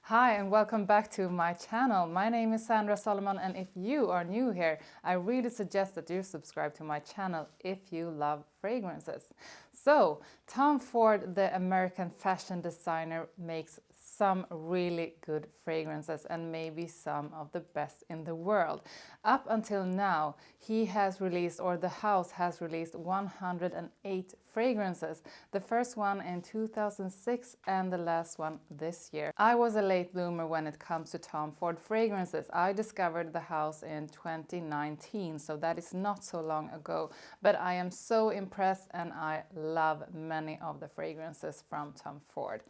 Hi and welcome back to my channel. My name is Sandra Solomon, and if you are new here, I really suggest that you subscribe to my channel if you love fragrances. So, Tom Ford, the American fashion designer, makes some really good fragrances and maybe some of the best in the world. Up until now, he has released, or the house has released, 108 fragrances. The first one in 2006 and the last one this year. I was a late bloomer when it comes to Tom Ford fragrances. I discovered the house in 2019, so that is not so long ago. But I am so impressed and I love many of the fragrances from Tom Ford.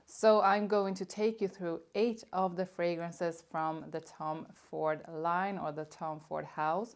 So I'm going to take you through 8 of the fragrances from the Tom Ford line, or the Tom Ford house,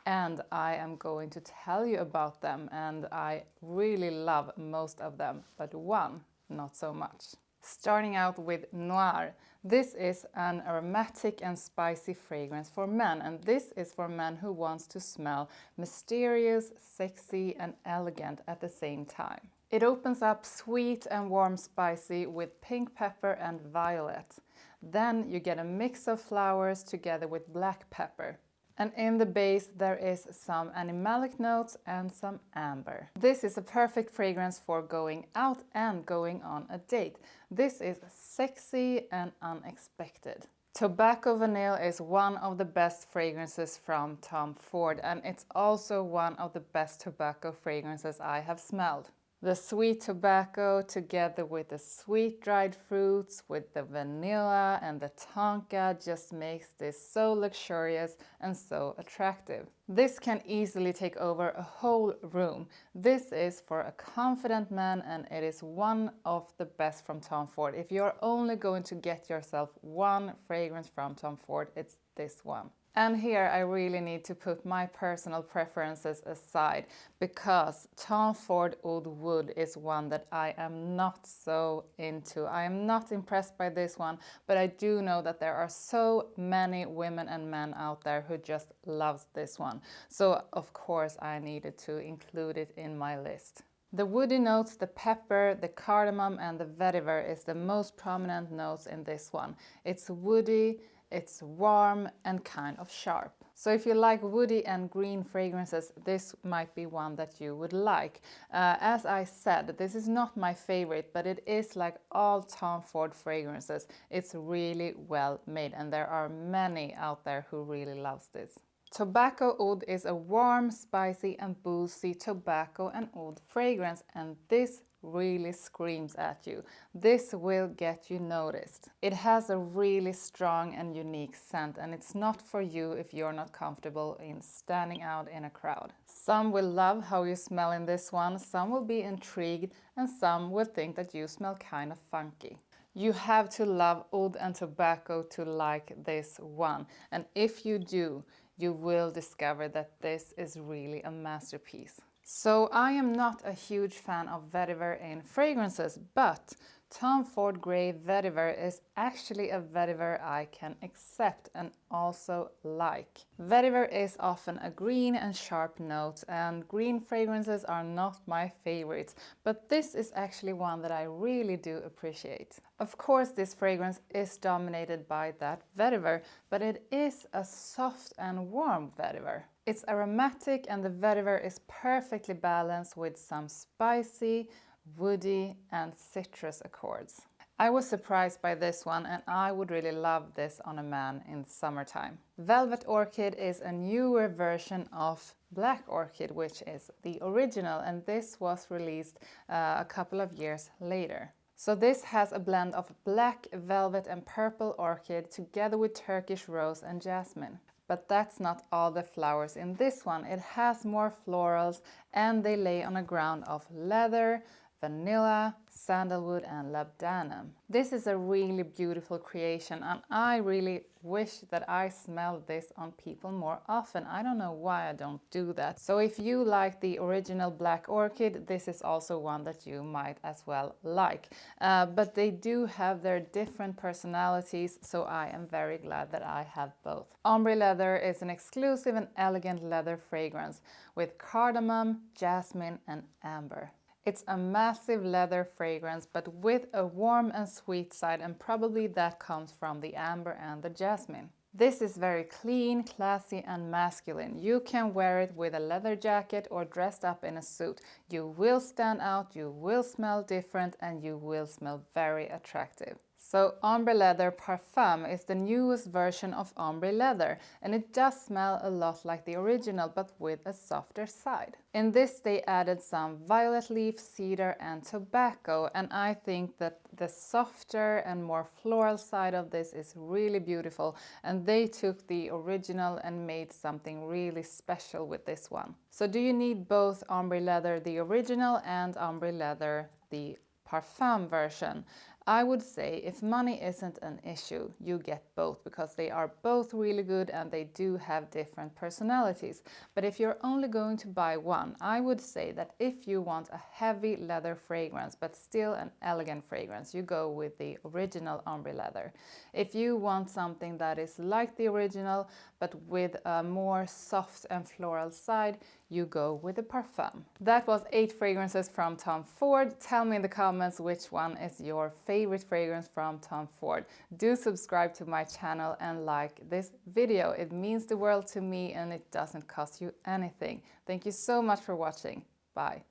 and I am going to tell you about them, and I really love most of them, but one not so much. Starting out with Noir. This is an aromatic and spicy fragrance for men, and this is for men who wants to smell mysterious, sexy and elegant at the same time. It opens up sweet and warm spicy with pink pepper and violet. Then you get a mix of flowers together with black pepper. And in the base there is some animalic notes and some amber. This is a perfect fragrance for going out and going on a date. This is sexy and unexpected. Tobacco Vanille is one of the best fragrances from Tom Ford, and it's also one of the best tobacco fragrances I have smelled. The sweet tobacco together with the sweet dried fruits, with the vanilla and the tonka, just makes this so luxurious and so attractive. This can easily take over a whole room. This is for a confident man, and it is one of the best from Tom Ford. If you're only going to get yourself one fragrance from Tom Ford, it's this one. And here I really need to put my personal preferences aside, because Tom Ford Oud Wood is one that I am not so into. I am not impressed by this one, but I do know that there are so many women and men out there who just loves this one. So of course I needed to include it in my list. The woody notes, the pepper, the cardamom and the vetiver is the most prominent notes in this one. It's woody, it's warm and kind of sharp. So if you like woody and green fragrances, this might be one that you would like. As I said, this is not my favorite, but it is like all Tom Ford fragrances. It's really well made, and there are many out there who really loves this. Tobacco Oud is a warm, spicy and boozy tobacco and oud fragrance, and this really screams at you. This will get you noticed. It has a really strong and unique scent, and it's not for you if you're not comfortable in standing out in a crowd. Some will love how you smell in this one, some will be intrigued, and some will think that you smell kind of funky. You have to love oud and tobacco to like this one, and if you do, you will discover that this is really a masterpiece. So I am not a huge fan of vetiver in fragrances, but Tom Ford Grey Vetiver is actually a vetiver I can accept and also like. Vetiver is often a green and sharp note, and green fragrances are not my favorites, but this is actually one that I really do appreciate. Of course, this fragrance is dominated by that vetiver, but it is a soft and warm vetiver. It's aromatic, and the vetiver is perfectly balanced with some spicy, woody and citrus accords. I was surprised by this one, and I would really love this on a man in summertime. Velvet Orchid is a newer version of Black Orchid, which is the original, and this was released a couple of years later. So this has a blend of black velvet and purple orchid together with Turkish rose and jasmine. But that's not all the flowers in this one. It has more florals, and they lay on a ground of leather, vanilla, sandalwood and labdanum. This is a really beautiful creation, and I really wish that I smelled this on people more often. I don't know why I don't do that. So if you like the original Black Orchid, this is also one that you might as well like. But they do have their different personalities, so I am very glad that I have both. Ombré leather is an exclusive and elegant leather fragrance with cardamom, jasmine and amber. It's a massive leather fragrance, but with a warm and sweet side, and probably that comes from the amber and the jasmine. This is very clean, classy and masculine. You can wear it with a leather jacket or dressed up in a suit. You will stand out, you will smell different, and you will smell very attractive. So Ombré Leather Parfum is the newest version of Ombré Leather, and it does smell a lot like the original but with a softer side. In this they added some violet leaf, cedar and tobacco, and I think that the softer and more floral side of this is really beautiful, and they took the original and made something really special with this one. So do you need both Ombré Leather the original and Ombré Leather the Parfum version? I would say if money isn't an issue, you get both because they are both really good and they do have different personalities. But if you're only going to buy one, I would say that if you want a heavy leather fragrance but still an elegant fragrance, you go with the original Ombré Leather. If you want something that is like the original but with a more soft and floral side, you go with the Parfum. That was 8 fragrances from Tom Ford. Tell me in the comments which one is your favorite fragrance from Tom Ford. Do subscribe to my channel and like this video. It means the world to me and it doesn't cost you anything. Thank you so much for watching. Bye.